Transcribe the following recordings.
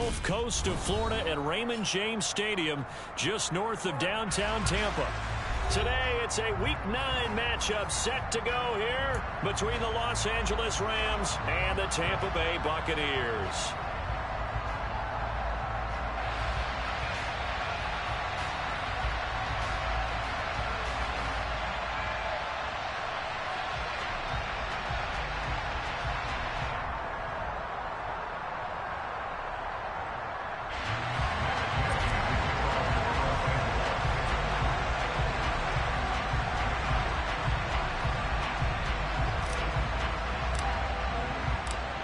Gulf Coast of Florida at Raymond James Stadium, just north of downtown Tampa. Today, it's a Week 9 matchup set to go here between the Los Angeles Rams and the Tampa Bay Buccaneers.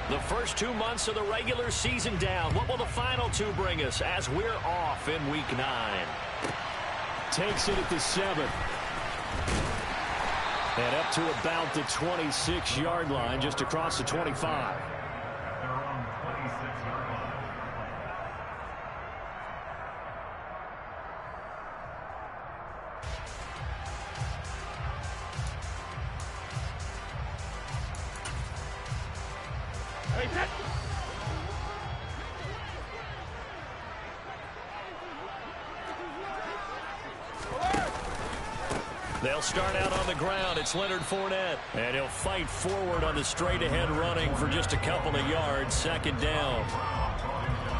The first 2 months of the regular season down. What will the final 2 bring us as we're off in Week 9? Takes it at the 7. And up to about the 26-yard line, just across the 25. They'll start out on the ground. It's Leonard Fournette. And he'll fight forward on the straight-ahead running for just a couple of yards. Second down.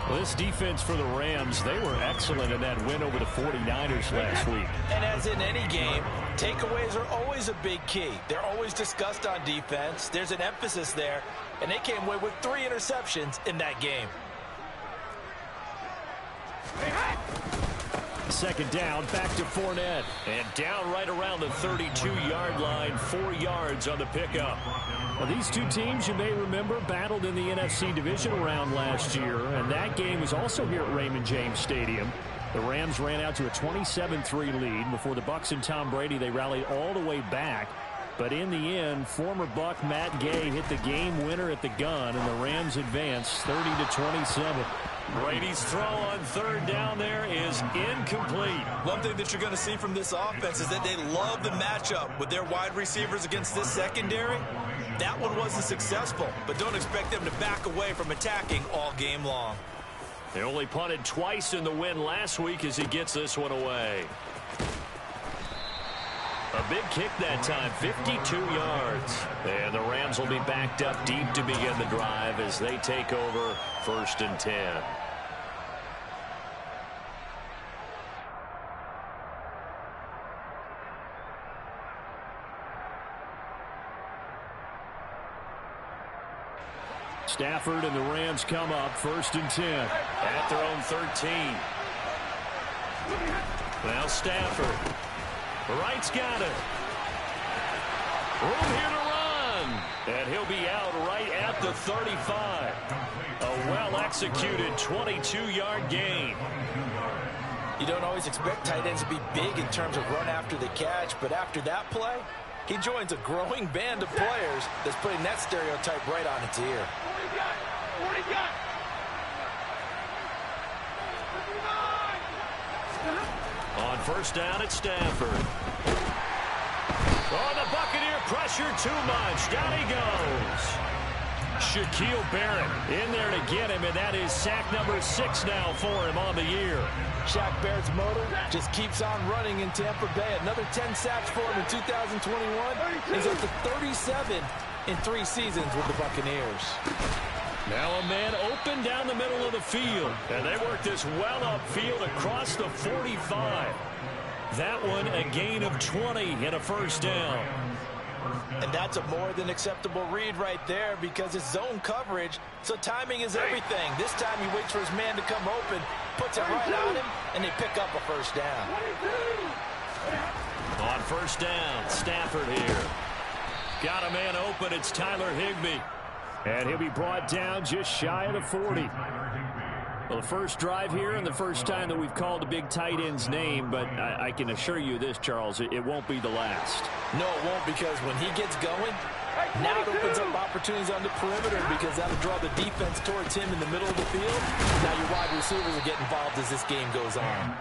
Well, this defense for the Rams, they were excellent in that win over the 49ers last week. And as in any game, takeaways are always a big key. They're always discussed on defense. There's an emphasis there. And they came away with 3 interceptions in that game. Second down, back to Fournette. And down right around the 32-yard line, 4 yards on the pickup. Well, these two teams, you may remember, battled in the NFC divisional round last year, and that game was also here at Raymond James Stadium. The Rams ran out to a 27-3 lead. Before the Bucs and Tom Brady, they rallied all the way back. But in the end, former Buck Matt Gay hit the game winner at the gun, and the Rams advanced 30-27. Brady's throw on third down there is incomplete. One thing that you're going to see from this offense is that they love the matchup with their wide receivers against this secondary. That one wasn't successful, but don't expect them to back away from attacking all game long. They only punted twice in the win last week as he gets this one away. A big kick that time, 52 yards. And the Rams will be backed up deep to begin the drive as they take over 1st and 10. Stafford and the Rams come up 1st and 10. At their own 13. Now Stafford. Wright's got it. Room here to run. And he'll be out right at the 35. A well-executed 22-yard gain. You don't always expect tight ends to be big in terms of run after the catch, but after that play, he joins a growing band of players that's putting that stereotype right on its ear. On first down, it's Stafford. Oh, the Buccaneer pressure too much. Down he goes. Shaquille Barrett in there to get him, and that is sack number 6 now for him on the year. Shaq Barrett's motor just keeps on running in Tampa Bay. Another 10 sacks for him in 2021. He's up to 37 in 3 seasons with the Buccaneers. Now a man open down the middle of the field. And they work this well upfield across the 45. That one a gain of 20 and a first down. And that's a more than acceptable read right there because it's zone coverage, so timing is everything. This time he waits for his man to come open, puts it right on him, and they pick up a first down. On first down, Stafford here. Got a man open. It's Tyler Higbee. And he'll be brought down just shy of the 40. Well, the first drive here and the first time that we've called a big tight end's name, but I can assure you this, Charles, it won't be the last. No, it won't, because when he gets going, now it opens up opportunities on the perimeter because that'll draw the defense towards him in the middle of the field. Now your wide receivers will get involved as this game goes on.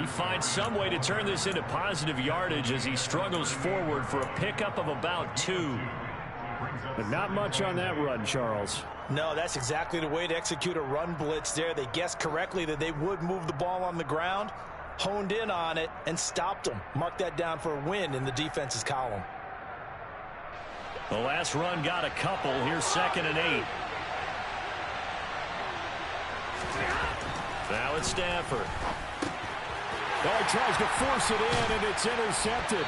He finds some way to turn this into positive yardage as he struggles forward for a pickup of about 2. But not much on that run, Charles. No, that's exactly the way to execute a run blitz there. They guessed correctly that they would move the ball on the ground, honed in on it, and stopped them. Mark that down for a win in the defense's column. The last run got a couple. Here's 2nd and 8. Now it's Stafford. Oh, he tries to force it in, and it's intercepted.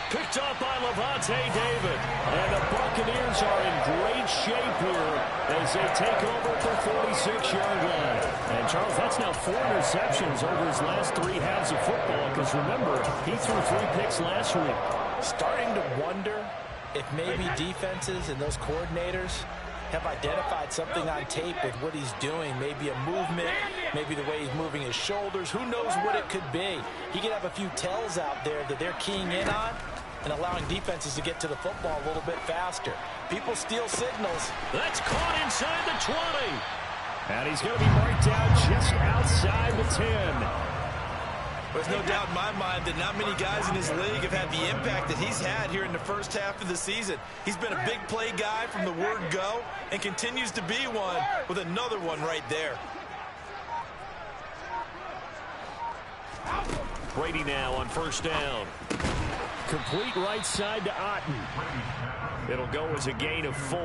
Picked up by Levante David. And the Buccaneers are in great shape here as they take over at their 46-yard line. And, Charles, that's now 4 interceptions over his last 3 halves of football, because, remember, he threw 3 picks last week. Starting to wonder if maybe defenses and those coordinators have identified something on tape with what he's doing. Maybe a movement, maybe the way he's moving his shoulders. Who knows what it could be? He could have a few tells out there that they're keying in on and allowing defenses to get to the football a little bit faster. People steal signals. That's caught inside the 20. And he's going to be marked down just outside the 10. There's no doubt in my mind that not many guys in his league have had the impact that he's had here in the first half of the season. He's been a big play guy from the word go and continues to be one with another one right there. Brady now on 1st down. Complete right side to Otten. It'll go as a gain of 4,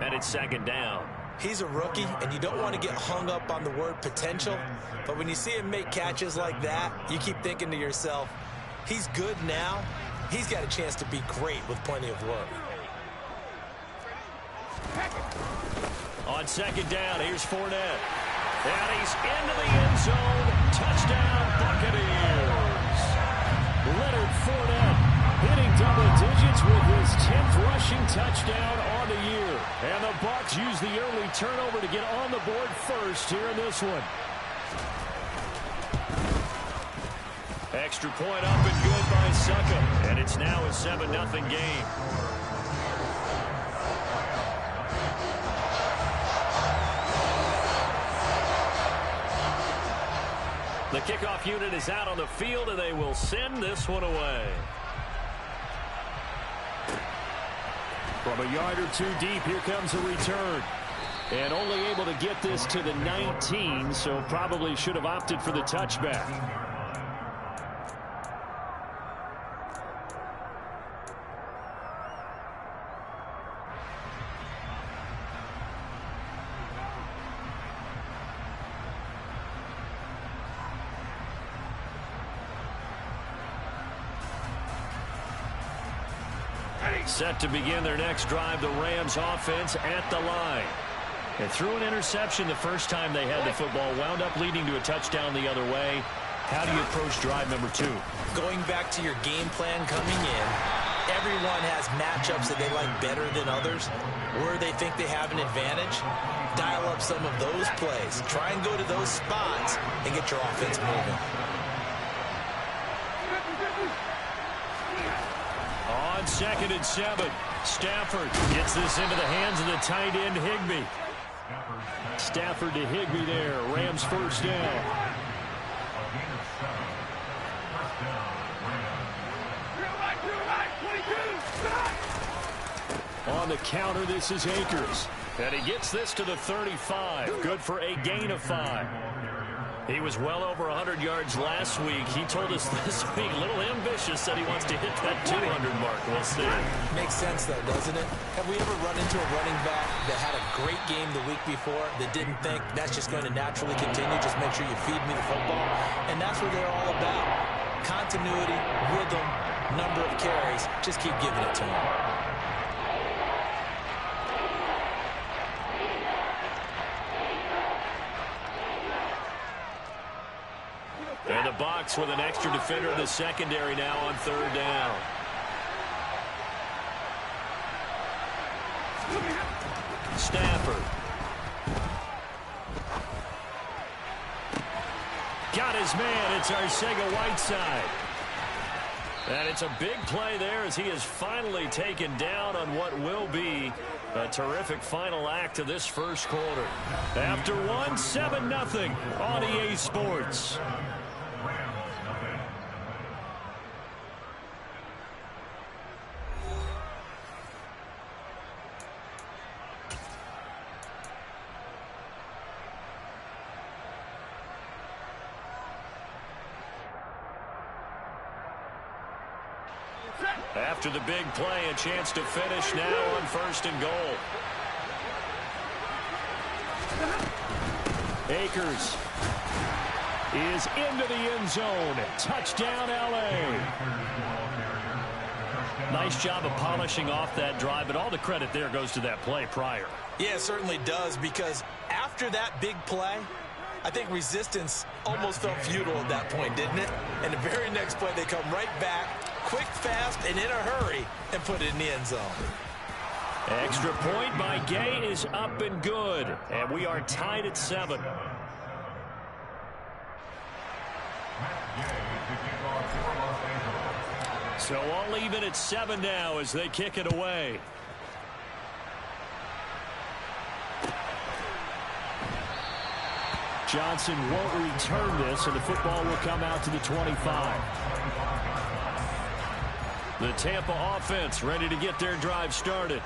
and it's 2nd down. He's a rookie, and you don't want to get hung up on the word potential. But when you see him make catches like that, you keep thinking to yourself, he's good now. He's got a chance to be great with plenty of work. On 2nd down, here's Fournette. And he's into the end zone. Touchdown, Buccaneers. Leonard Fournette hitting double digits with his 10th rushing touchdown on the year. And the Bucs use the early turnover to get on the board first here in this one. Extra point up and good by Suckup. And it's now a 7-0 game. The kickoff unit is out on the field, and they will send this one away. From a yard or 2 deep, here comes a return. And only able to get this to the 19, so probably should have opted for the touchback. Set to begin their next drive, the Rams offense at the line. They threw an interception the first time they had the football, wound up leading to a touchdown the other way. How do you approach drive number 2? Going back to your game plan coming in, everyone has matchups that they like better than others. Where they think they have an advantage, dial up some of those plays. Try and go to those spots and get your offense moving. On 2nd and 7, Stafford gets this into the hands of the tight end, Higbee. Stafford to Higbee there. Rams 1st down. On the counter, this is Akers. And he gets this to the 35. Good for a gain of 5. He was well over 100 yards last week. He told us this week, a little ambitious, said he wants to hit that 200 mark. We'll see. Makes sense, though, doesn't it? Have we ever run into a running back that had a great game the week before that didn't think that's just going to naturally continue? Just make sure you feed me the football. And that's what they're all about. Continuity, rhythm, number of carries. Just keep giving it to him. And the Bucs with an extra defender in the secondary now on 3rd down. Stafford. Got his man. It's Arcega-Whiteside. And it's a big play there as he is finally taken down on what will be a terrific final act of this first quarter. After one, 7-0 on EA Sports. After the big play, a chance to finish now on 1st and goal. Akers is into the end zone. Touchdown, L.A. Nice job of polishing off that drive, but all the credit there goes to that play prior. Yeah, it certainly does, because after that big play, I think resistance almost felt futile at that point, didn't it? And the very next play, they come right back, quick, fast, and in a hurry, and put it in the end zone. Extra point by Gay is up and good, and we are tied at 7. So all even at 7 now as they kick it away. Johnson won't return this, and the football will come out to the 25. The Tampa offense ready to get their drive started.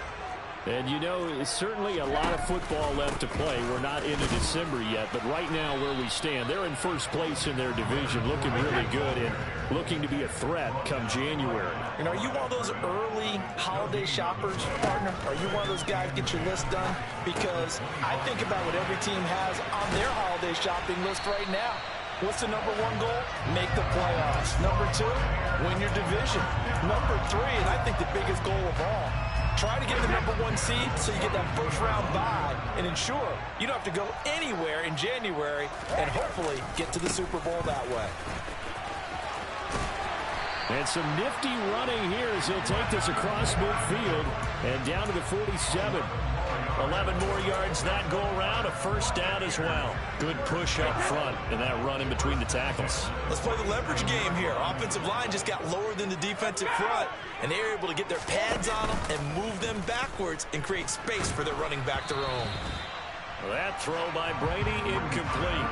And, you know, it's certainly a lot of football left to play. We're not into December yet, but right now where we stand, they're in first place in their division, looking really good and looking to be a threat come January. And are you one of those early holiday shoppers, partner? Are you one of those guys get your list done? Because I think about what every team has on their holiday shopping list right now. What's the number 1 goal? Make the playoffs. Number 2, win your division. Number 3, and I think the biggest goal of all, try to get the number 1 seed so you get that first-round bye and ensure you don't have to go anywhere in January and hopefully get to the Super Bowl that way. And some nifty running here as he'll take this across midfield and down to the 47. 11 more yards that go around, a first down as well. Good push up front and that run in between the tackles. Let's play the leverage game here. Offensive line just got lower than the defensive front, and they were able to get their pads on them and move them backwards and create space for their running back to roam. That throw by Brady incomplete.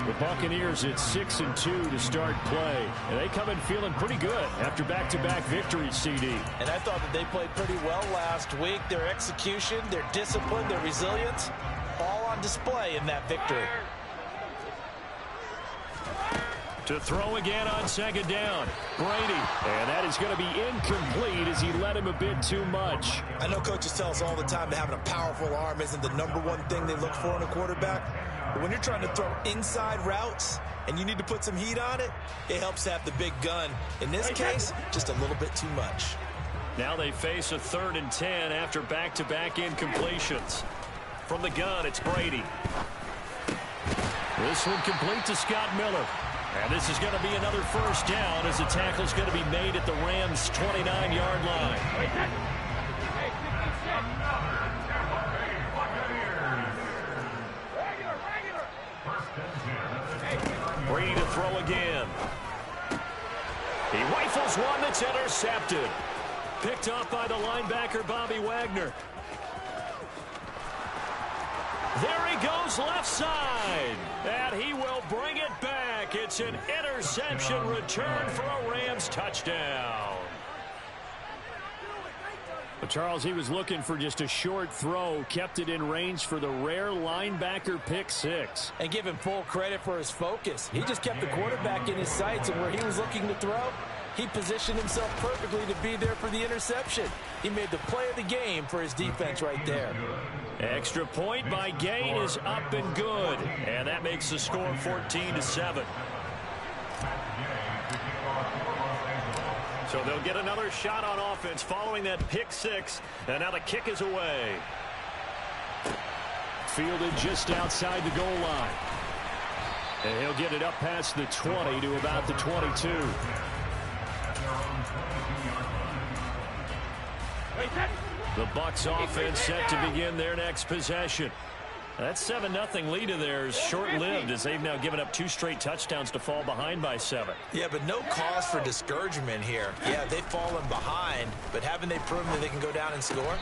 The Buccaneers at 6-2 to start play. And they come in feeling pretty good after back-to-back victories, CD. And I thought that they played pretty well last week. Their execution, their discipline, their resilience, all on display in that victory. To throw again on 2nd down, Brady. And that is going to be incomplete as he led him a bit too much. I know coaches tell us all the time that having a powerful arm isn't the number 1 thing they look for in a quarterback. But when you're trying to throw inside routes and you need to put some heat on it, it helps to have the big gun. In this case, just a little bit too much. Now they face a 3rd and 10 after back-to-back incompletions. From the gun, it's Brady. This one complete to Scott Miller. And this is going to be another first down as the tackle's going to be made at the Rams' 29-yard line. Brady to throw again. He rifles one that's intercepted. Picked off by the linebacker, Bobby Wagner. There he goes left side. And he will bring it back. It's an interception return for a Rams touchdown. But Charles, he was looking for just a short throw, kept it in range for the rare linebacker pick 6. And give him full credit for his focus. He just kept the quarterback in his sights, and where he was looking to throw, he positioned himself perfectly to be there for the interception. He made the play of the game for his defense right there. Extra point by Gain is up and good. And that makes the score 14-7. So they'll get another shot on offense following that pick 6. And now the kick is away. Fielded just outside the goal line. And he'll get it up past the 20 to about the 22. The Bucs offense set to begin their next possession. That 7-0 lead of theirs short-lived as they've now given up 2 straight touchdowns to fall behind by 7. Yeah, but no cause for discouragement here. Yeah, they've fallen behind, but haven't they proven that they can go down and score?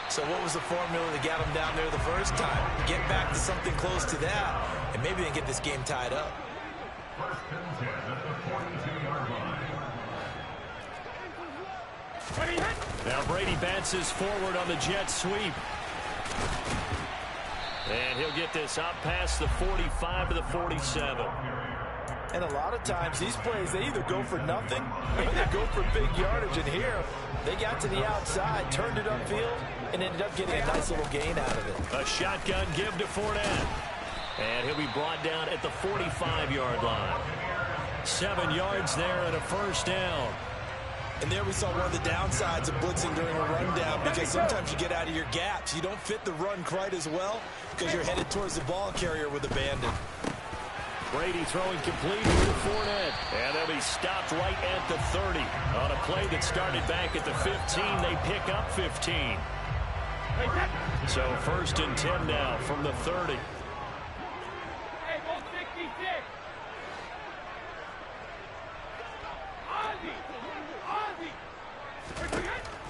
So what was the formula that got them down there the first time? Get back to something close to that, and maybe they can get this game tied up. Now Brady bounces forward on the jet sweep. And he'll get this up past the 45 to the 47. And a lot of times these plays, they either go for nothing or they go for big yardage. And here, they got to the outside, turned it upfield, and ended up getting a nice little gain out of it. A shotgun give to Fournette. And he'll be brought down at the 45-yard line. 7 yards there and a first down. And there we saw one of the downsides of blitzing during a rundown, because sometimes you get out of your gaps. You don't fit the run quite as well because you're headed towards the ball carrier with abandon. Brady throwing complete to Fournette. And they'll be stopped right at the 30. On a play that started back at the 15, they pick up 15. So 1st and 10 now from the 30.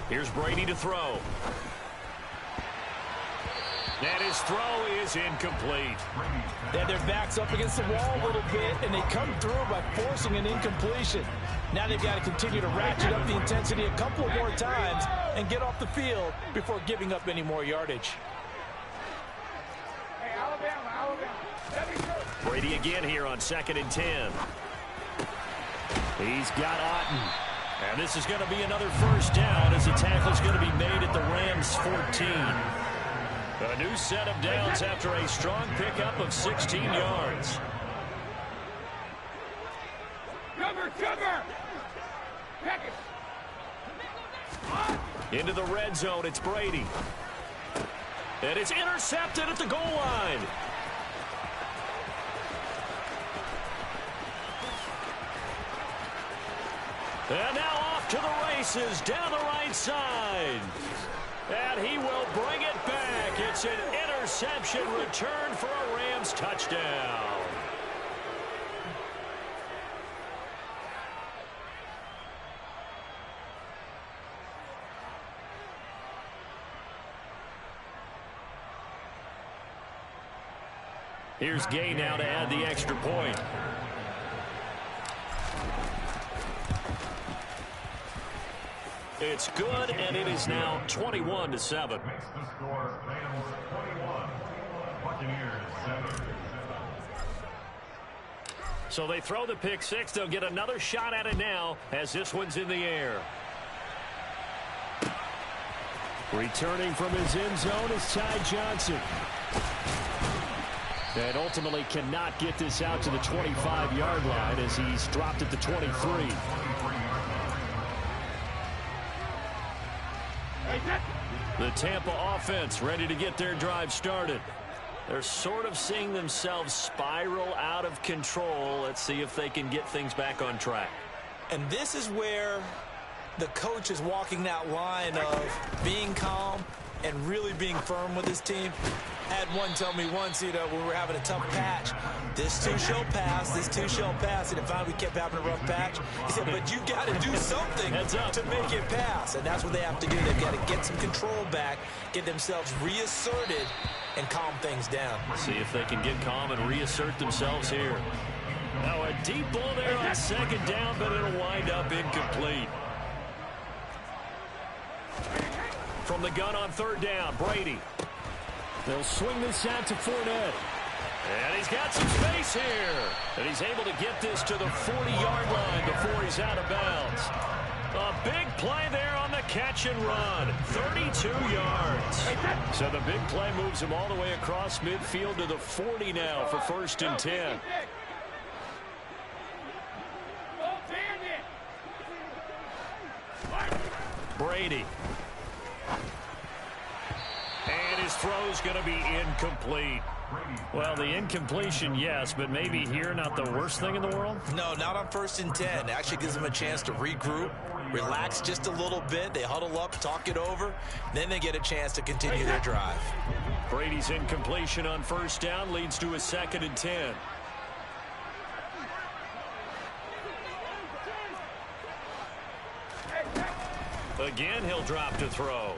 Here's Brady to throw. And his throw is incomplete. They have their backs up against the wall a little bit, and they come through by forcing an incompletion. Now they've got to continue to ratchet up the intensity a couple of more times and get off the field before giving up any more yardage. Brady again here on 2nd and 10. He's got Otten. And this is going to be another first down as the tackle's going to be made at the Rams' 14. A new set of downs after a strong pickup of 16 yards. Into the red zone, it's Brady. And it's intercepted at the goal line. And now off to the races down the right side. And he will bring it back. It's an interception return for a Rams touchdown. Here's Gay now to add the extra point. It's good, and it is now 21-7. So they throw the pick six. They'll get another shot at it now as this one's in the air. Returning from his end zone is Ty Johnson. And ultimately cannot get this out to the 25-yard line as he's dropped at the 23. The Tampa offense ready to get their drive started. They're sort of seeing themselves spiral out of control. Let's see if they can get things back on track. And this is where the coach is walking that line of being calm and really being firm with his team. I had one tell me once, when we were having a tough patch, this too shall pass, this too shall pass, and if finally we kept having a rough patch, he said, but you got to do something to make it pass, and that's what they have to do. They've got to get some control back, get themselves reasserted, and calm things down. See if they can get calm and reassert themselves here. Now a deep ball there on 2nd down, but it'll wind up incomplete. From the gun on 3rd down, Brady. They'll swing this out to Fournette. And he's got some space here. And he's able to get this to the 40-yard line before he's out of bounds. A big play there on the catch and run. 32 yards. So the big play moves him all the way across midfield to the 40 now for 1st and 10. Brady. And his throw's going to be incomplete. Well, the incompletion, yes, but maybe here not the worst thing in the world? No, not on 1st and 10. It actually gives them a chance to regroup, relax just a little bit. They huddle up, talk it over. Then they get a chance to continue their drive. Brady's incompletion on 1st down leads to a 2nd and 10. Again, he'll drop to throw.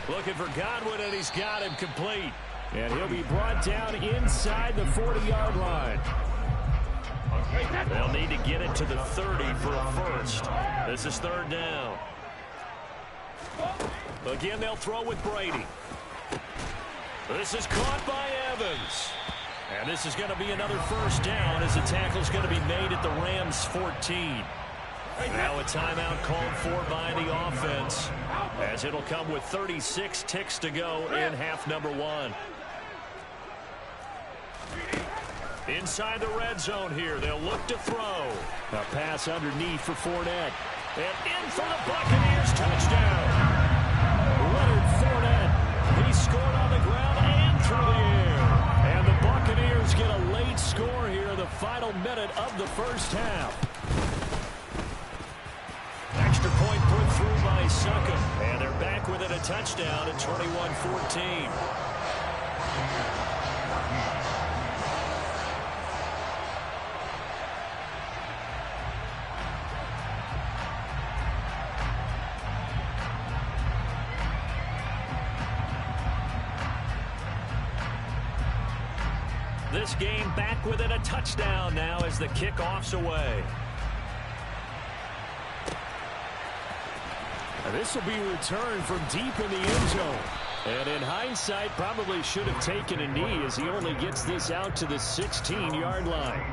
Looking for Godwin, and he's got him complete. And he'll be brought down inside the 40-yard line. They'll need to get it to the 30 for a first. This is 3rd down. Again, they'll throw with Brady. This is caught by Evans. And this is going to be another first down as the tackle's going to be made at the Rams' 14. Now a timeout called for by the offense, as it'll come with 36 ticks to go in half number 1. Inside the red zone here, they'll look to throw. A pass underneath for Fournette. And in for the Buccaneers, touchdown. Leonard Fournette. He scored on the ground and through the air. And the Buccaneers get a late score here in the final minute of the first half. Extra point put through by Suckum. And they're back within a touchdown at 21-14. This game back within a touchdown now as the kickoff's away. This will be returned from deep in the end zone. And in hindsight, probably should have taken a knee as he only gets this out to the 16-yard line.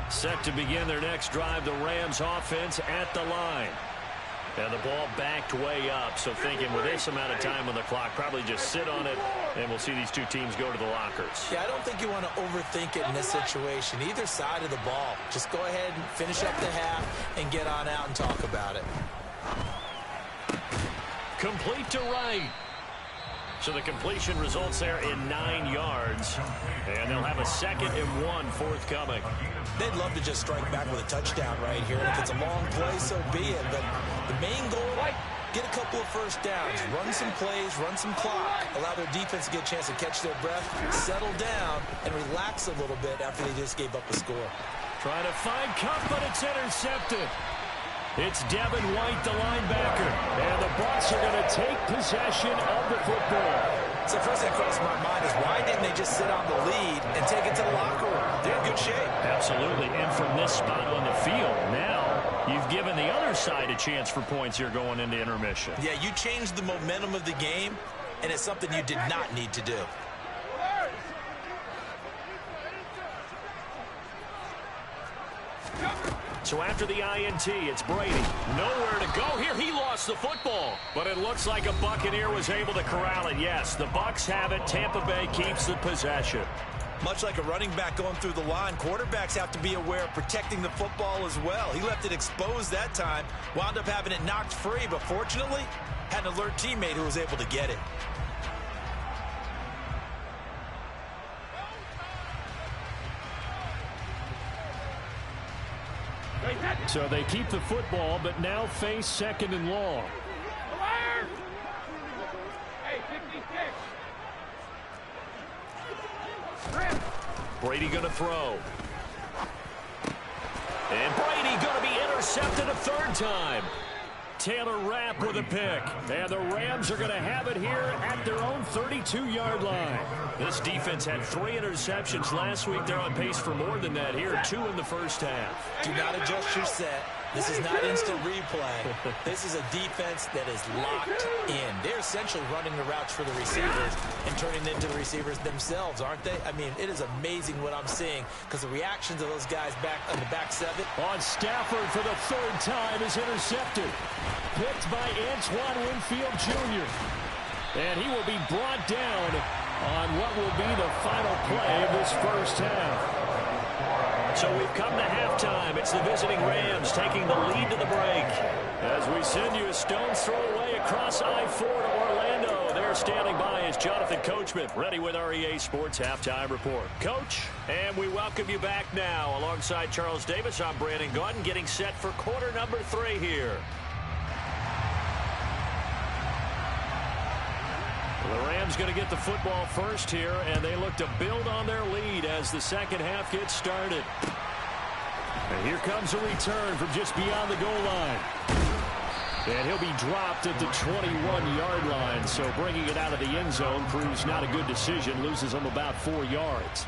Set to begin their next drive, the Rams offense at the line. And the ball backed way up, so thinking with this amount of time on the clock, probably just sit on it, and we'll see these two teams go to the lockers. Yeah, I don't think you want to overthink it in this situation. Either side of the ball. Just go ahead and finish up the half and get on out and talk about it. Complete to right. So the completion results there in 9 yards. And they'll have a 2nd and 1 forthcoming. They'd love to just strike back with a touchdown right here. And if it's a long play, so be it. But the main goal, get a couple of first downs. Run some plays, run some clock. Allow their defense to get a chance to catch their breath, settle down, and relax a little bit after they just gave up a score. Trying to find Cup, but it's intercepted. It's Devin White, the linebacker. And the Bucs are going to take possession of the football. So first thing that crossed my mind is why didn't they just sit on the lead and take it to the locker room? They're in good shape. Absolutely. And from this spot on the field, now you've given the other side a chance for points here going into intermission. Yeah, you changed the momentum of the game, and it's something you did not need to do. So after the INT, it's Brady. Nowhere to go here. He lost the football. But it looks like a Buccaneer was able to corral it. Yes, the Bucs have it. Tampa Bay keeps the possession. Much like a running back going through the line, quarterbacks have to be aware of protecting the football as well. He left it exposed that time, wound up having it knocked free, but fortunately, had an alert teammate who was able to get it. So they keep the football, but now face 2nd and long. Brady going to throw. And Brady going to be intercepted a 3rd time. Taylor Rapp with a pick. And the Rams are going to have it here at their own 32-yard line. This defense had 3 interceptions last week. They're on pace for more than that here. 2 in the first half. Do not adjust your set. This is not instant replay. This is a defense that is locked in. They're essentially running the routes for the receivers and turning them into the receivers themselves, aren't they? I mean, it is amazing what I'm seeing because the reactions of those guys back on the back 7. On Stafford for the 3rd time is intercepted. Picked by Antoine Winfield Jr. And he will be brought down on what will be the final play of this first half. So we've come to halftime. It's the visiting Rams taking the lead to the break. As we send you a stone's throw away across I-4 to Orlando. There standing by is Jonathan Coachman, ready with our EA Sports Halftime Report. Coach, and we welcome you back now. Alongside Charles Davis, I'm Brandon Gaudin, getting set for quarter number 3 here. The Rams going to get the football first here, and they look to build on their lead as the second half gets started. And here comes a return from just beyond the goal line. And he'll be dropped at the 21-yard line, so bringing it out of the end zone proves not a good decision, loses him about 4 yards.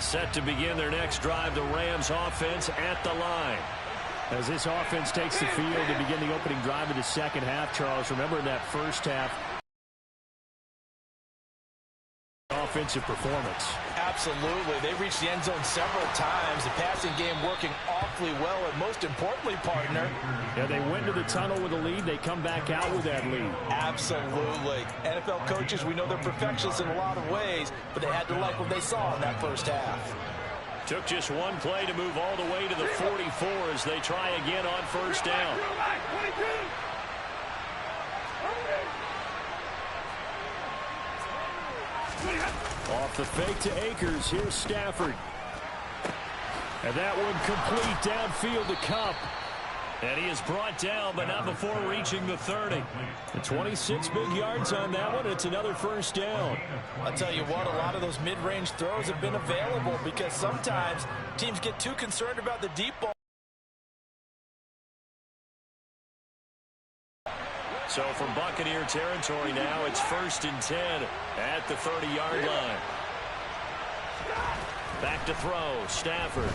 Set to begin their next drive, the Rams offense at the line. As this offense takes the field to begin the opening drive of the second half, Charles, remember in that first half, offensive performance. Absolutely. They reached the end zone several times. The passing game working awfully well, and most importantly, partner. Yeah, they went to the tunnel with a lead. They come back out with that lead. Absolutely. NFL coaches, we know they're perfectionists in a lot of ways, but they had to like what they saw in that first half. Took just one play to move all the way to the 44 as they try again on first down. Off the fake to Akers. Here's Stafford. And that one complete downfield to Kupp. And he is brought down, but not before reaching the 30. The 26 big yards on that one. It's another first down. I'll tell you what, a lot of those mid-range throws have been available because sometimes teams get too concerned about the deep ball. So from Buccaneer territory now, it's 1st and 10 at the 30-yard line. Back to throw, Stafford.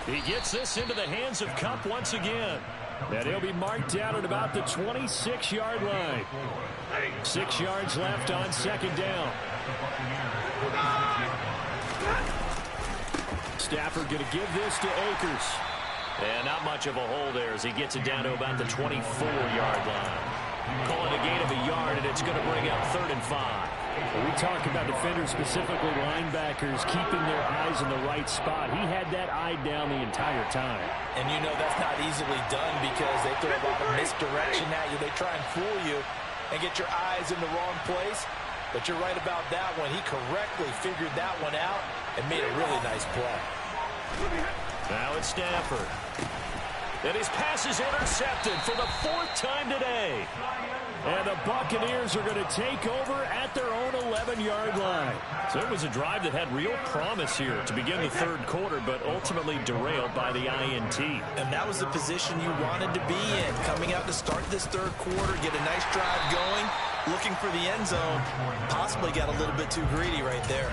He gets this into the hands of Kupp once again. And he'll be marked down at about the 26-yard line. 6 yards left on second down. Stafford going to give this to Akers. And not much of a hole there as he gets it down to about the 24-yard line. Calling a gain of a yard, and it's going to bring up 3rd and 5. We talk about defenders, specifically linebackers, keeping their eyes in the right spot. He had that eye down the entire time. And you know that's not easily done because they throw a lot of misdirection at you. They try and fool you and get your eyes in the wrong place. But you're right about that one. He correctly figured that one out and made a really nice play. Now it's Stafford. And his pass is intercepted for the 4th time today. And the Buccaneers are going to take over at their own 11-yard line. So it was a drive that had real promise here to begin the 3rd quarter, but ultimately derailed by the INT. And that was the position you wanted to be in. Coming out to start this 3rd quarter, get a nice drive going, looking for the end zone. Possibly got a little bit too greedy right there.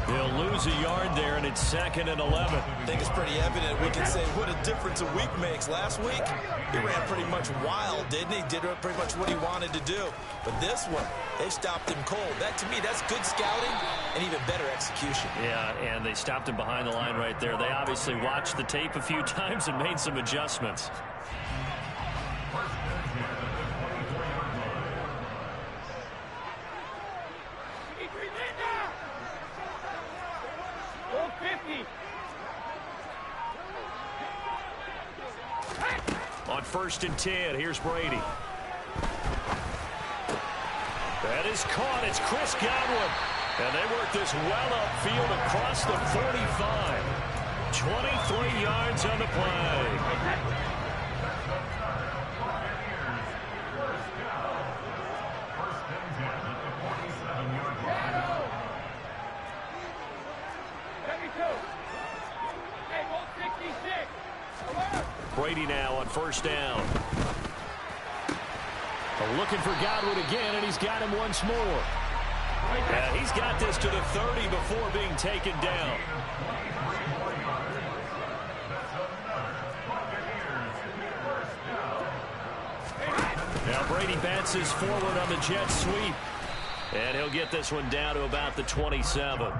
They'll lose a yard there, and it's 2nd and 11. I think it's pretty evident. We can say what a difference a week makes. Last week, he ran pretty much wild, didn't he? Did pretty much what he wanted to do. But this one, they stopped him cold. That, to me, that's good scouting and even better execution. Yeah, and they stopped him behind the line right there. They obviously watched the tape a few times and made some adjustments. On 1st and 10, here's Brady. That is caught. It's Chris Godwin. And they work this well upfield across the 45. 23 yards on the play. Brady now on 1st down. Looking for Godwin again, and he's got him once more. And he's got this to the 30 before being taken down. Now Brady bounces forward on the jet sweep. And he'll get this one down to about the 27.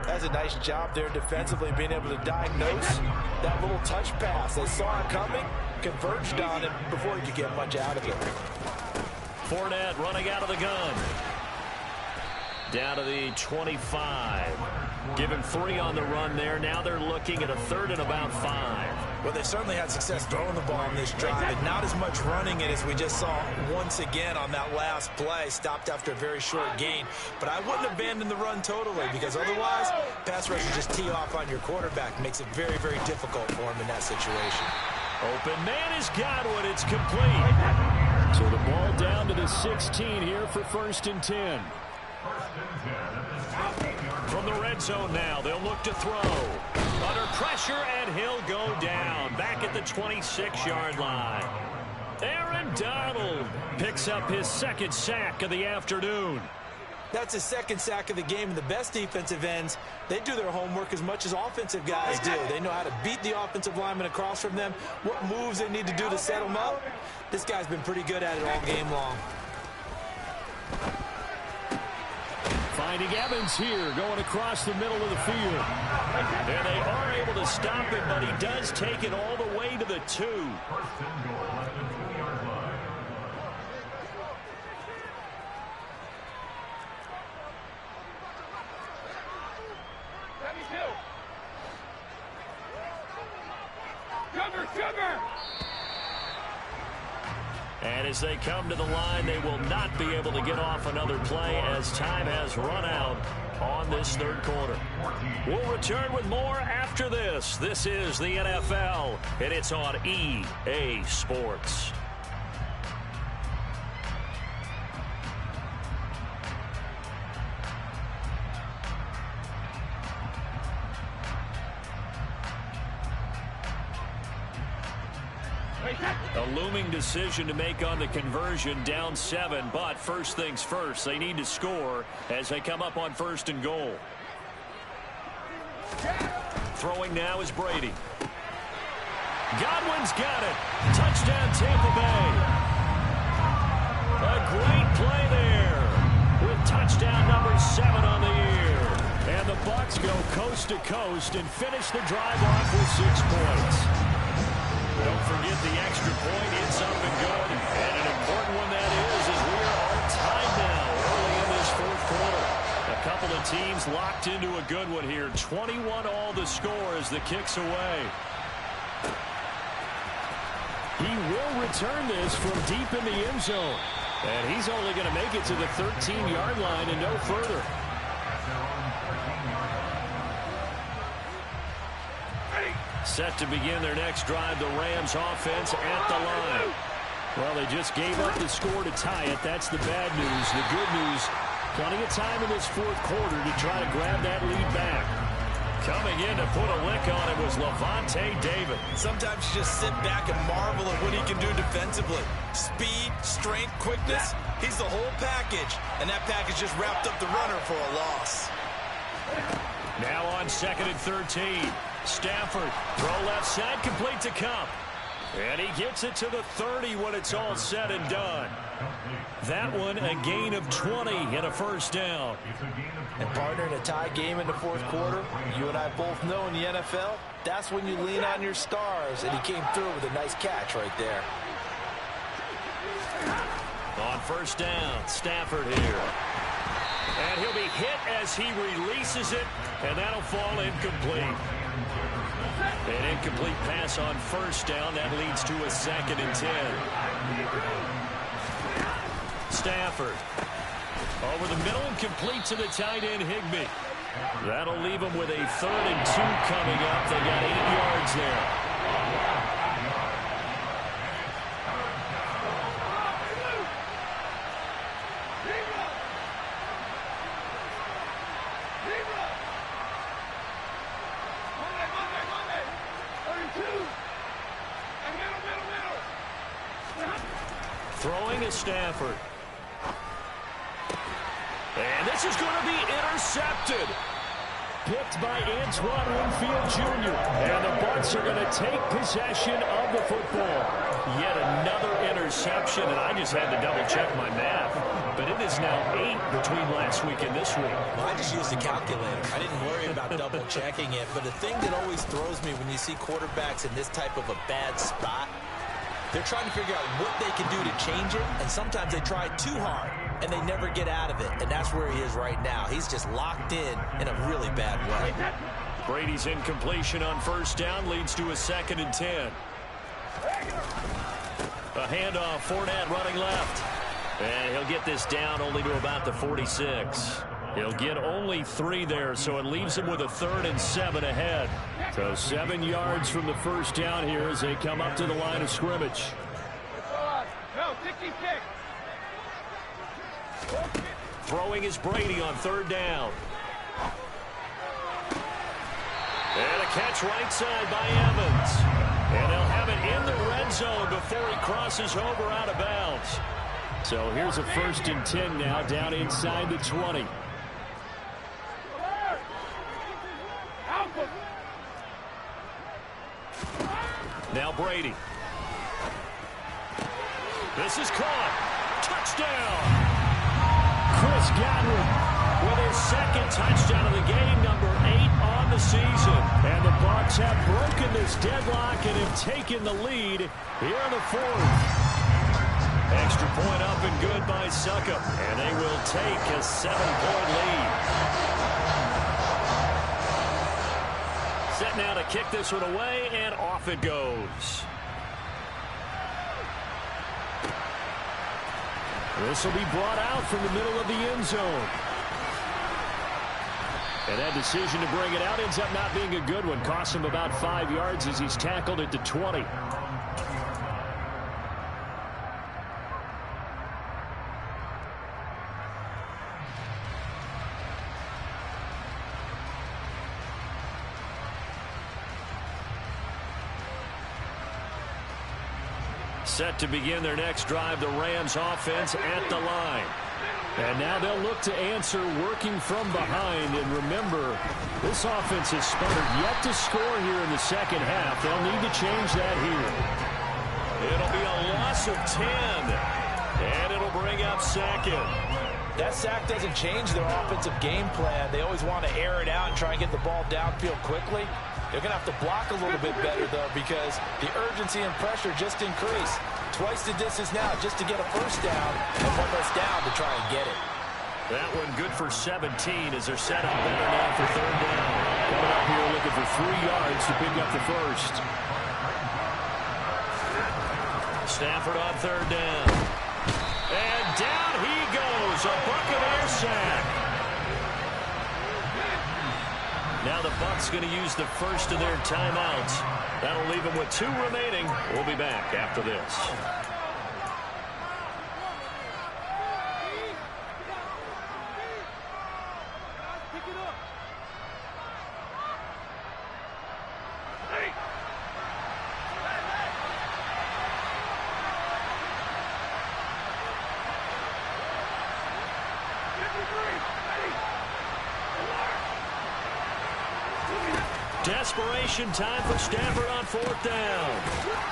That's a nice job there defensively, being able to diagnose that little touch pass. They saw it coming, converged on it before he could get much out of it. Fournette running out of the gun. Down to the 25. Give him 3 on the run there. Now they're looking at a 3rd and about 5. Well, they certainly had success throwing the ball in this drive, and not as much running it as we just saw once again on that last play. Stopped after a very short gain. But I wouldn't abandon the run totally, because otherwise, pass rushers just tee off on your quarterback. Makes it very, very difficult for him in that situation. Open man is Godwin. It's complete. So the ball down to the 16 here for 1st and 10. From the red zone now, they'll look to throw. Under pressure, and he'll go down. Back at the 26-yard line. Aaron Donald picks up his 2nd sack of the afternoon. That's his second sack of the game, and the best defensive ends, they do their homework as much as offensive guys do. They know how to beat the offensive lineman across from them, what moves they need to do to set them up. This guy's been pretty good at it all game long. Finding Evans here, going across the middle of the field. And they are able to stop it, but he does take it all the way to the 2. And as they come to the line, they will not be able to get off another play as time has run out on this third quarter. We'll return with more after this. This is the NFL, and it's on EA Sports. A looming decision to make on the conversion, down 7, but first things first, they need to score as they come up on 1st and goal. Throwing now is Brady. Godwin's got it. Touchdown, Tampa Bay. A great play there with touchdown number 7 on the year. And the Bucs go coast to coast and finish the drive off with 6 points. Don't forget the extra point. It's up and good. And an important one that is, as we are all tied now early in this 4th quarter. A couple of teams locked into a good one here. 21 all the score as the kick's away. He will return this from deep in the end zone. And he's only going to make it to the 13-yard line and no further. Set to begin their next drive, the Rams offense at the line. Well, they just gave up the score to tie it. That's the bad news. The good news, plenty of time in this 4th quarter to try to grab that lead back. Coming in to put a lick on it was Levante David. Sometimes you just sit back and marvel at what he can do defensively. Speed, strength, quickness, he's the whole package. And that package just wrapped up the runner for a loss. Now on 2nd and 13. Stafford, throw left side, complete to Cup. And he gets it to the 30 when it's all said and done. That one, a gain of 20 and a first down. And partner, in a tie game in the 4th quarter, you and I both know in the NFL, that's when you lean on your stars, and he came through with a nice catch right there. On 1st down, Stafford here. And he'll be hit as he releases it, and that'll fall incomplete. An incomplete pass on 1st down. That leads to a 2nd and 10. Stafford. Over the middle and complete to the tight end, Higbee. That'll leave him with a 3rd and 2 coming up. They got 8 yards there. Throwing is Stafford. And this is going to be intercepted. Picked by Antoine Winfield Jr. And the Bucs are going to take possession of the football. Yet another interception, and I just had to double-check my math. But it is now 8 between last week and this week. Well, I just used a calculator. I didn't worry about double-checking it. But the thing that always throws me when you see quarterbacks in this type of a bad spot, they're trying to figure out what they can do to change it, and sometimes they try too hard, and they never get out of it, and that's where he is right now. He's just locked in a really bad way. Brady's incompletion on 1st down leads to a 2nd and 10. A handoff, Fournette running left. And he'll get this down only to about the 46. He'll get only 3 there, so it leaves him with a 3rd and 7 ahead. So 7 yards from the 1st down here as they come up to the line of scrimmage. Throwing is Brady on 3rd down. And a catch right side by Evans. And they'll have it in the red zone before he crosses over out of bounds. So here's a 1st and 10 now, down inside the 20. Now Brady. This is caught. Touchdown. Chris Godwin with his 2nd touchdown of the game, number 8 on the season. And the Bucs have broken this deadlock and have taken the lead here in the 4th. Extra point up and good by Succop. And they will take a 7-point lead. Set now to kick this one away, and off it goes. This will be brought out from the middle of the end zone. And that decision to bring it out ends up not being a good one. Costs him about 5 yards as he's tackled at the 20. Set to begin their next drive, the Rams offense at the line. And now they'll look to answer working from behind. And remember, this offense has sputtered yet to score here in the second half. They'll need to change that here. It'll be a loss of 10. And it'll bring up 2nd. That sack doesn't change their offensive game plan. They always want to air it out and try and get the ball downfield quickly. They're going to have to block a little bit better, though, because the urgency and pressure just increase. Twice the distance now just to get a 1st down, and one less down to try and get it. That one good for 17 as they're set up better now for 3rd down. Coming up here looking for 3 yards to pick up the 1st. Stafford on 3rd down. And down he goes. A Buccaneer sack. Now the Bucs going to use the first of their timeouts. That'll leave them with 2 remaining. We'll be back after this. Desperation time for Stafford on 4th down.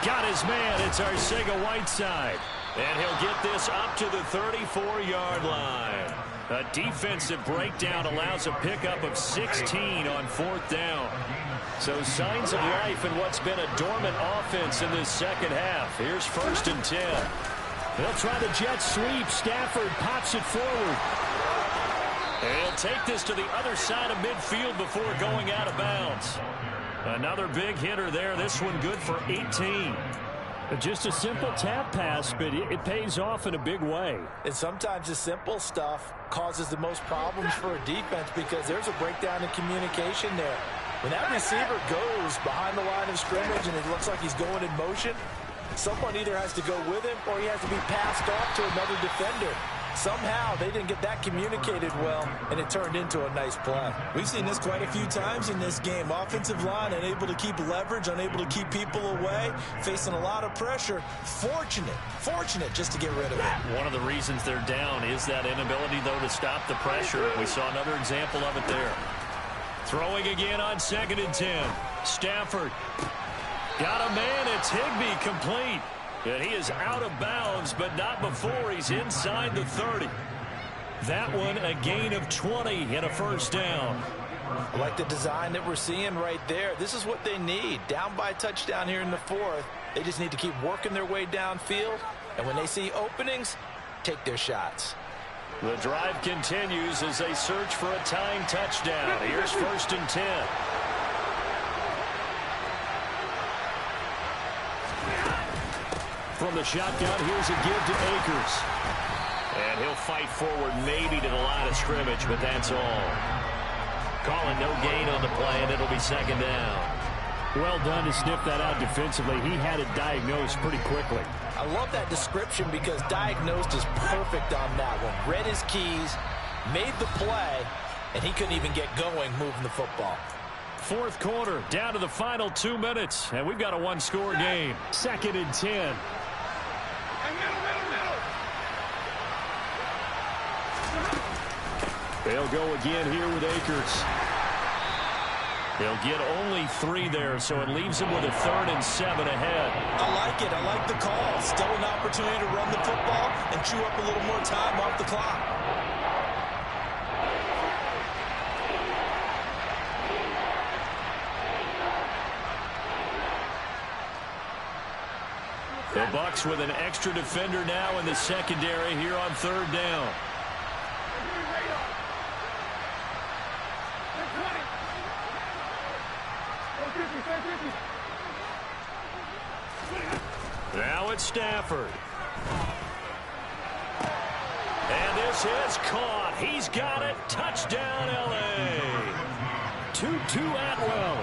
Got his man. It's Arcega-Whiteside. And he'll get this up to the 34-yard line. A defensive breakdown allows a pickup of 16 on 4th down. So signs of life in what's been a dormant offense in this second half. Here's 1st and 10. They'll try the jet sweep. Stafford pops it forward. And he'll take this to the other side of midfield before going out of bounds. Another big hitter there. This one good for 18. Just a simple tap pass, but it pays off in a big way. And sometimes the simple stuff causes the most problems for a defense because there's a breakdown in communication there. When that receiver goes behind the line of scrimmage and it looks like he's going in motion, someone either has to go with him or he has to be passed off to another defender. Somehow they didn't get that communicated well, and it turned into a nice play. We've seen this quite a few times in this game. Offensive line unable to keep leverage, unable to keep people away, facing a lot of pressure. Fortunate just to get rid of it. One of the reasons they're down is that inability, though, to stop the pressure. We saw another example of it there. Throwing again on 2nd and 10. Stafford. Got a man. It's Higbee, complete. And he is out of bounds, but not before he's inside the 30. That one a gain of 20 and a 1st down. I like the design that we're seeing right there. This is what they need. Down by a touchdown here in the 4th. They just need to keep working their way downfield. And when they see openings, take their shots. The drive continues as they search for a tying touchdown. Here's 1st and 10. From the shotgun, here's a give to Akers. And he'll fight forward maybe to the line of scrimmage, but that's all. Calling no gain on the play, and it'll be 2nd down. Well done to sniff that out defensively. He had it diagnosed pretty quickly. I love that description because diagnosed is perfect on that one. Read his keys, made the play, and he couldn't even get going moving the football. 4th quarter, down to the final 2 minutes, and we've got a one-score game. 2nd and 10. They'll go again here with Akers. They'll get only 3 there, so it leaves them with a 3rd and 7 ahead. I like it. I like the call. Still an opportunity to run the football and chew up a little more time off the clock. The Bucs with an extra defender now in the secondary here on 3rd down. Now it's Stafford. And this is caught. He's got it. Touchdown, L.A. Tutu Atwell.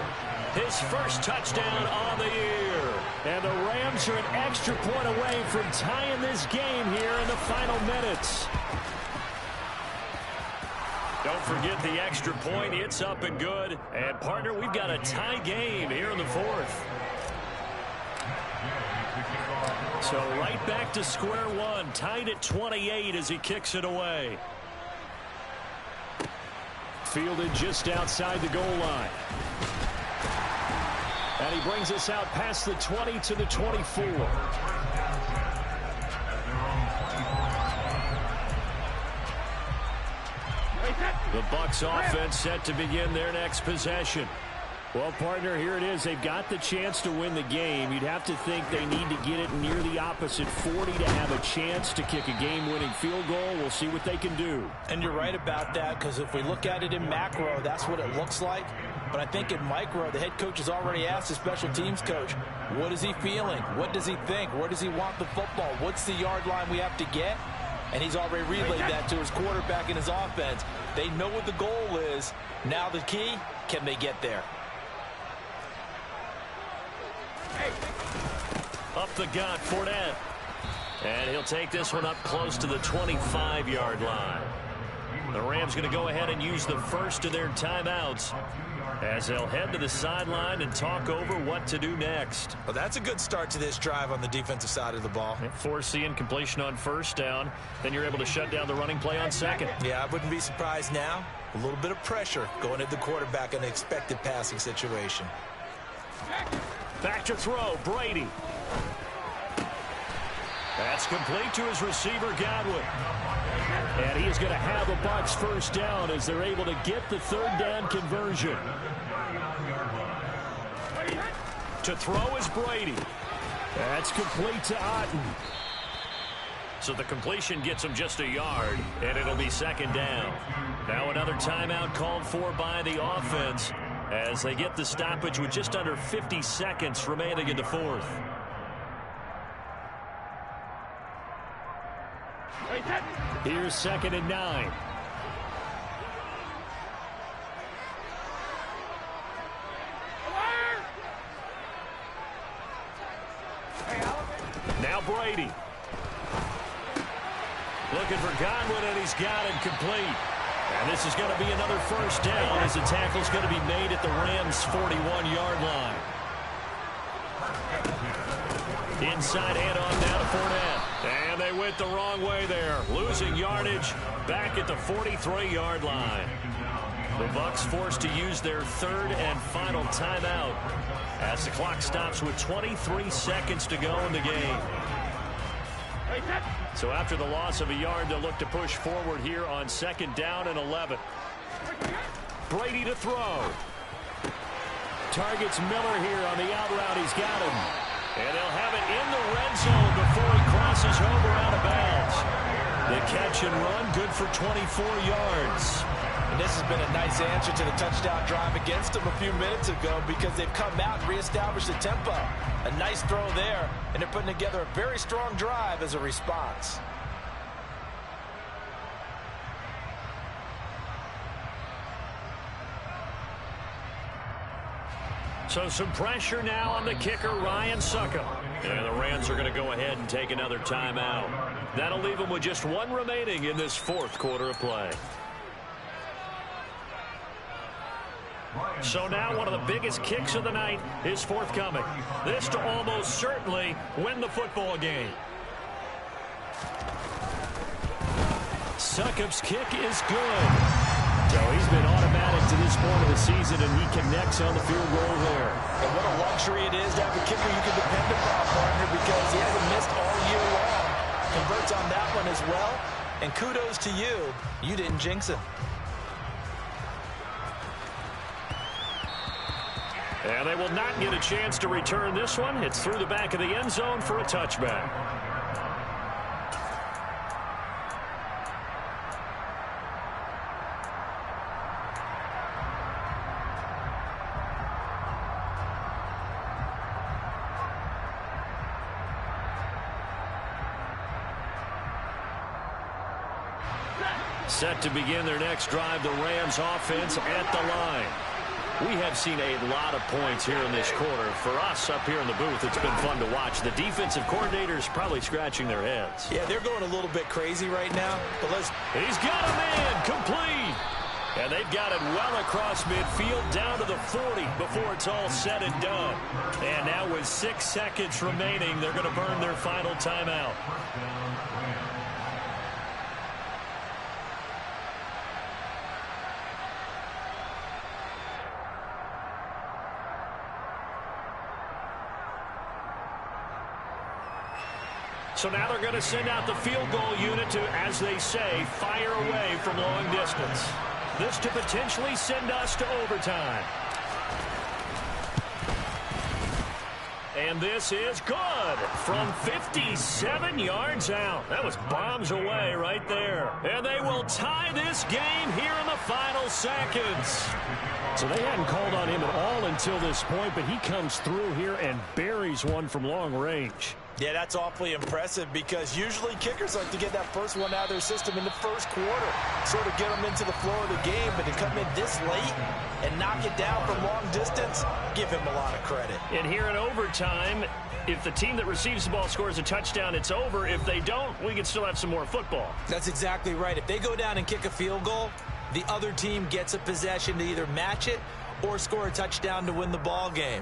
His first touchdown on the year. And the Rams are an extra point away from tying this game here in the final minutes. Don't forget the extra point. It's up and good. And, partner, we've got a tie game here in the 4th. So right back to square one. Tied at 28 as he kicks it away. Fielded just outside the goal line. And he brings us out past the 20 to the 24. The Bucs offense set to begin their next possession. Well, partner, here it is. They've got the chance to win the game. You'd have to think they need to get it near the opposite 40 to have a chance to kick a game-winning field goal. We'll see what they can do. And you're right about that, because if we look at it in macro, that's what it looks like. But I think in micro, the head coach has already asked the special teams coach, what is he feeling? What does he think? Where does he want the football? What's the yard line we have to get? And he's already relayed that to his quarterback and his offense. They know what the goal is. Now the key, can they get there? Up the gut, Fournette. And he'll take this one up close to the 25-yard line. The Rams going to go ahead and use the first of their timeouts as they'll head to the sideline and talk over what to do next. Well, that's a good start to this drive on the defensive side of the ball. Force the incompletion on 1st down. Then you're able to shut down the running play on 2nd. Yeah, I wouldn't be surprised now. A little bit of pressure going at the quarterback in an expected passing situation. Back to throw, Brady. That's complete to his receiver, Godwin. And he is going to have a Bucs 1st down as they're able to get the 3rd down conversion. To throw is Brady. That's complete to Otten. So the completion gets him just a yard, and it'll be 2nd down. Now another timeout called for by the offense as they get the stoppage with just under 50 seconds remaining in the 4th. Here's 2nd and 9. Now Brady. Looking for Godwin, and he's got it complete. And this is going to be another 1st down as the tackle's going to be made at the Rams' 41-yard line. Inside handoff now to Fournette. And they went the wrong way there. Losing yardage back at the 43-yard line. The Bucs forced to use their 3rd and final timeout as the clock stops with 23 seconds to go in the game. So after the loss of a yard, they'll look to push forward here on 2nd down and 11. Brady to throw. Targets Miller here on the out route. He's got him. And they'll have it in the red zone before he crosses over out of bounds. The catch and run, good for 24 yards. And this has been a nice answer to the touchdown drive against them a few minutes ago because they've come out and reestablished the tempo. A nice throw there, and they're putting together a very strong drive as a response. So some pressure now on the kicker, Ryan Succop. And the Rams are going to go ahead and take another timeout. That'll leave them with just one remaining in this 4th quarter of play. So now one of the biggest kicks of the night is forthcoming. This to almost certainly win the football game. Succop's kick is good. So he's been automatic to this point of the season, and he connects on the field goal there. And what a luxury it is to have a kicker you can depend upon, partner, because he hasn't missed all year long. Converts on that one as well. And kudos to you. You didn't jinx him. And they will not get a chance to return this one. It's through the back of the end zone for a touchback. Set to begin their next drive, the Rams offense at the line. We have seen a lot of points here in this quarter. For us up here in the booth, it's been fun to watch. The defensive coordinators probably scratching their heads. Yeah, they're going a little bit crazy right now. But He's got a man complete. And they've got it well across midfield down to the 40 before it's all said and done. And now with 6 seconds remaining, they're going to burn their final timeout. So now they're going to send out the field goal unit to, as they say, fire away from long distance. This to potentially send us to overtime. And this is good from 57 yards out. That was bombs away right there. And they will tie this game here in the final seconds. So they hadn't called on him at all until this point, but he comes through here and buries one from long range. yeah, that's awfully impressive because usually kickers like to get that first one out of their system in the first quarter, sort of get them into the flow of the game, but to come in this late and knock it down from long distance, give him a lot of credit. And here in overtime, if the team that receives the ball scores a touchdown, it's over. If they don't, we can still have some more football. That's exactly right. If they go down and kick a field goal, the other team gets a possession to either match it or score a touchdown to win the ball game.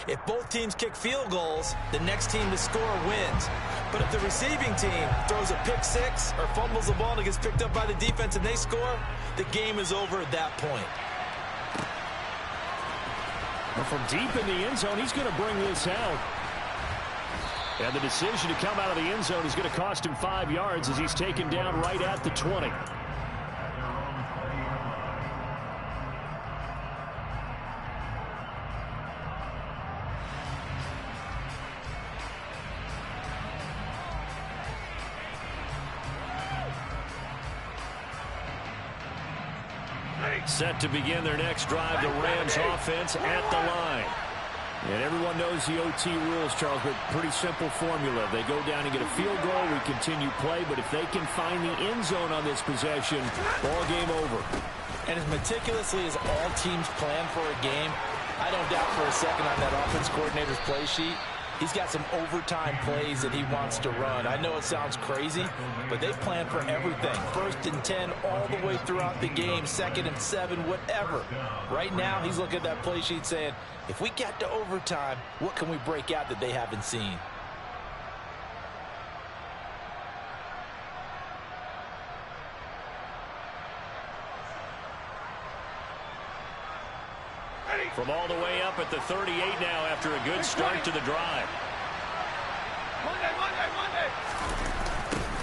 If both teams kick field goals, the next team to score wins. But if the receiving team throws a pick six or fumbles the ball and it gets picked up by the defense and they score, the game is over at that point. Well, from deep in the end zone, he's going to bring this out. And the decision to come out of the end zone is going to cost him 5 yards as he's taken down right at the 20. Set to begin their next drive, the Rams offense at the line. And everyone knows the OT rules, Charles, but pretty simple formula. They go down and get a field goal, we continue play, but if they can find the end zone on this possession, ball game over. And as meticulously as all teams plan for a game, I don't doubt for a second on that offense coordinator's play sheet, he's got some overtime plays that he wants to run. I know it sounds crazy, but they plan for everything. 1st and 10 all the way throughout the game, 2nd and 7, whatever. Right now, he's looking at that play sheet saying, if we get to overtime, what can we break out that they haven't seen? From all the way up at the 38 now after a good start to the drive.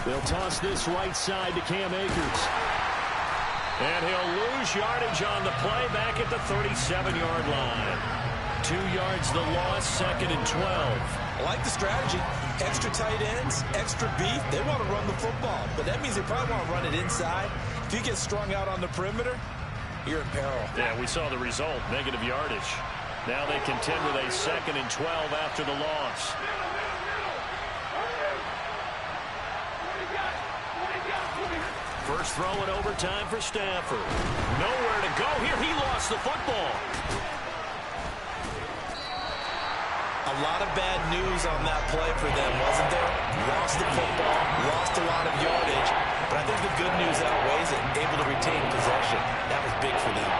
They'll toss this right side to Cam Akers. And he'll lose yardage on the play back at the 37-yard line. 2 yards the loss, 2nd and 12. I like the strategy. Extra tight ends, extra beef. They want to run the football, but that means they probably want to run it inside. If you get strung out on the perimeter, you're in peril. Yeah, we saw the result, negative yardage. Now they contend with a 2nd and 12 after the loss. First throw in overtime for Stafford. Nowhere to go here. He lost the football. A lot of bad news on that play for them, wasn't there? Lost the football, lost a lot of yardage, but I think the good news outweighs it. Able to retain possession. That was big for them.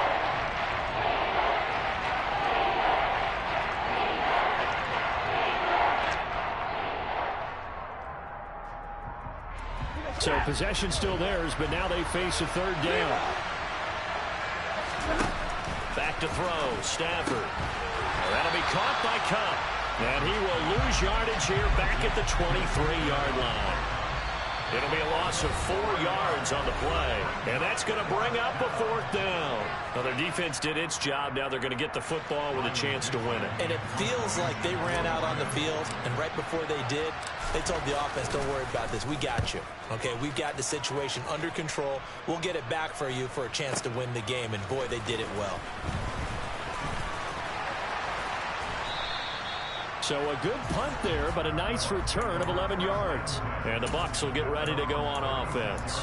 So possession still theirs, but now they face a 3rd down. Back to throw. Stafford. That'll be caught by Cup. And he will lose yardage here back at the 23-yard line. It'll be a loss of 4 yards on the play. And that's going to bring up a 4th down. Well, their defense did its job. Now they're going to get the football with a chance to win it. And it feels like they ran out on the field, and right before they did, they told the offense, don't worry about this. We got you. Okay, we've got the situation under control. We'll get it back for you for a chance to win the game. And, boy, they did it well. So a good punt there, but a nice return of 11 yards. And the Bucs will get ready to go on offense.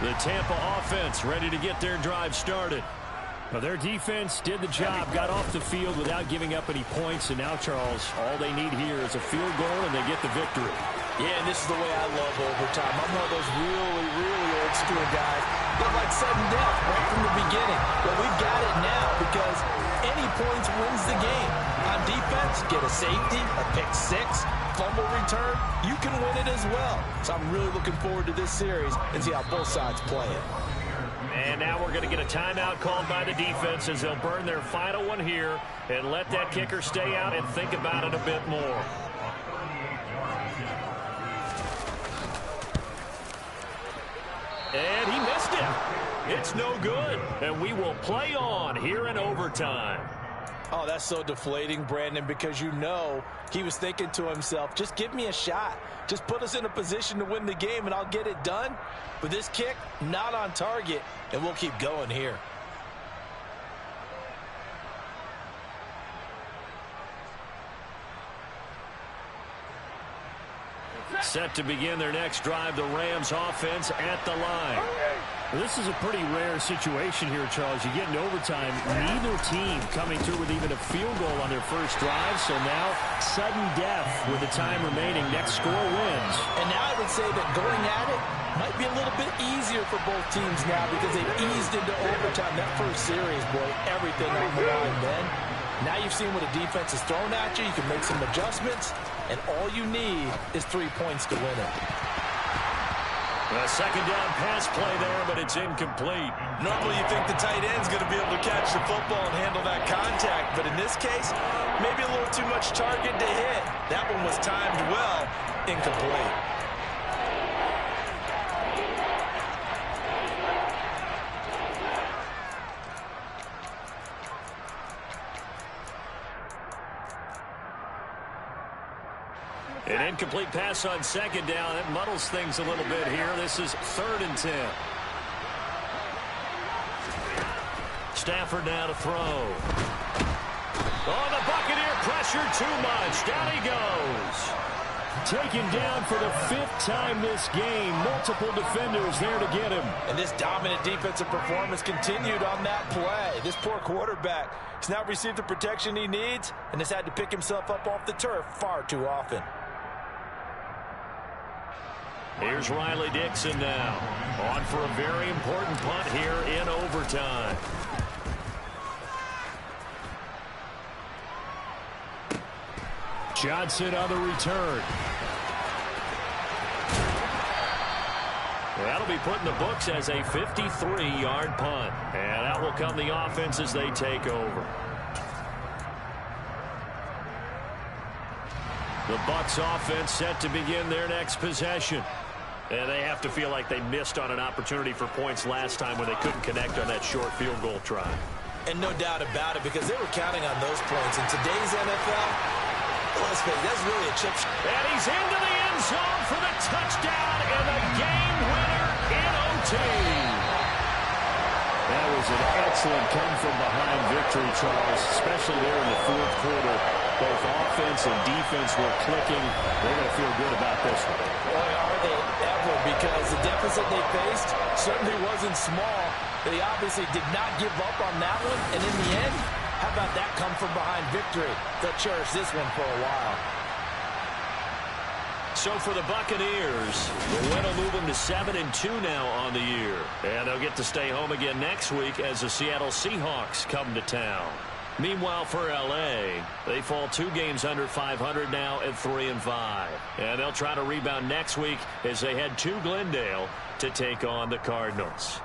The Tampa offense ready to get their drive started. Well, their defense did the job, got off the field without giving up any points. And now, Charles, all they need here is a field goal, and they get the victory. Yeah, and this is the way I love overtime. I'm one of those really, really old school guys that like sudden death right from the beginning. But we've got it now because any points wins the game. On defense, get a safety, a pick six, fumble return, you can win it as well. So I'm really looking forward to this series and see how both sides play it. And now we're going to get a timeout called by the defense as they'll burn their final one here and let that kicker stay out and think about it a bit more. And he missed it. It's no good. And we will play on here in overtime. Oh, that's so deflating, Brandon, because you know he was thinking to himself, just give me a shot. Just put us in a position to win the game, and I'll get it done. But this kick, not on target, and we'll keep going here. Set to begin their next drive, the Rams offense at the line. Well, this is a pretty rare situation here, Charles. You get in overtime, neither team coming through with even a field goal on their first drive. So now, sudden death with the time remaining. Next score wins. And now I would say that going at it might be a little bit easier for both teams now because they've eased into overtime. That first series, boy, everything on the line then. Now you've seen what a defense is thrown at you. You can make some adjustments, and all you need is 3 points to win it. A second down pass play there, but it's incomplete. Normally you think the tight end's going to be able to catch the football and handle that contact, but in this case, maybe a little too much target to hit. That one was timed well, incomplete. An incomplete pass on second down. It muddles things a little bit here. This is 3rd and 10. Stafford now to throw. Oh, the Buccaneer pressure too much. Down he goes. Taken down for the 5th time this game. Multiple defenders there to get him. And this dominant defensive performance continued on that play. This poor quarterback has not received the protection he needs and has had to pick himself up off the turf far too often. Here's Riley Dixon now. On for a very important punt here in overtime. Johnson on the return. That'll be put in the books as a 53-yard punt. And that will come the offense as they take over. The Bucs offense set to begin their next possession. And they have to feel like they missed on an opportunity for points last time when they couldn't connect on that short field goal try. And no doubt about it, because they were counting on those points. In today's NFL, let's face it, that's really a chip shot. And he's into the end zone for the touchdown and the game winner in OT. That was an excellent come-from-behind victory, Charles, especially there in the 4th quarter. Both offense and defense were clicking. They're going to feel good about this one. Boy, are they ever, because the deficit they faced certainly wasn't small. They obviously did not give up on that one, and in the end, how about that come-from-behind victory? They'll cherish this one for a while. So for the Buccaneers, the win will move them to 7-2 now on the year. And they'll get to stay home again next week as the Seattle Seahawks come to town. Meanwhile, for L.A., they fall 2 games under 500 now at 3-5. And they'll try to rebound next week as they head to Glendale to take on the Cardinals.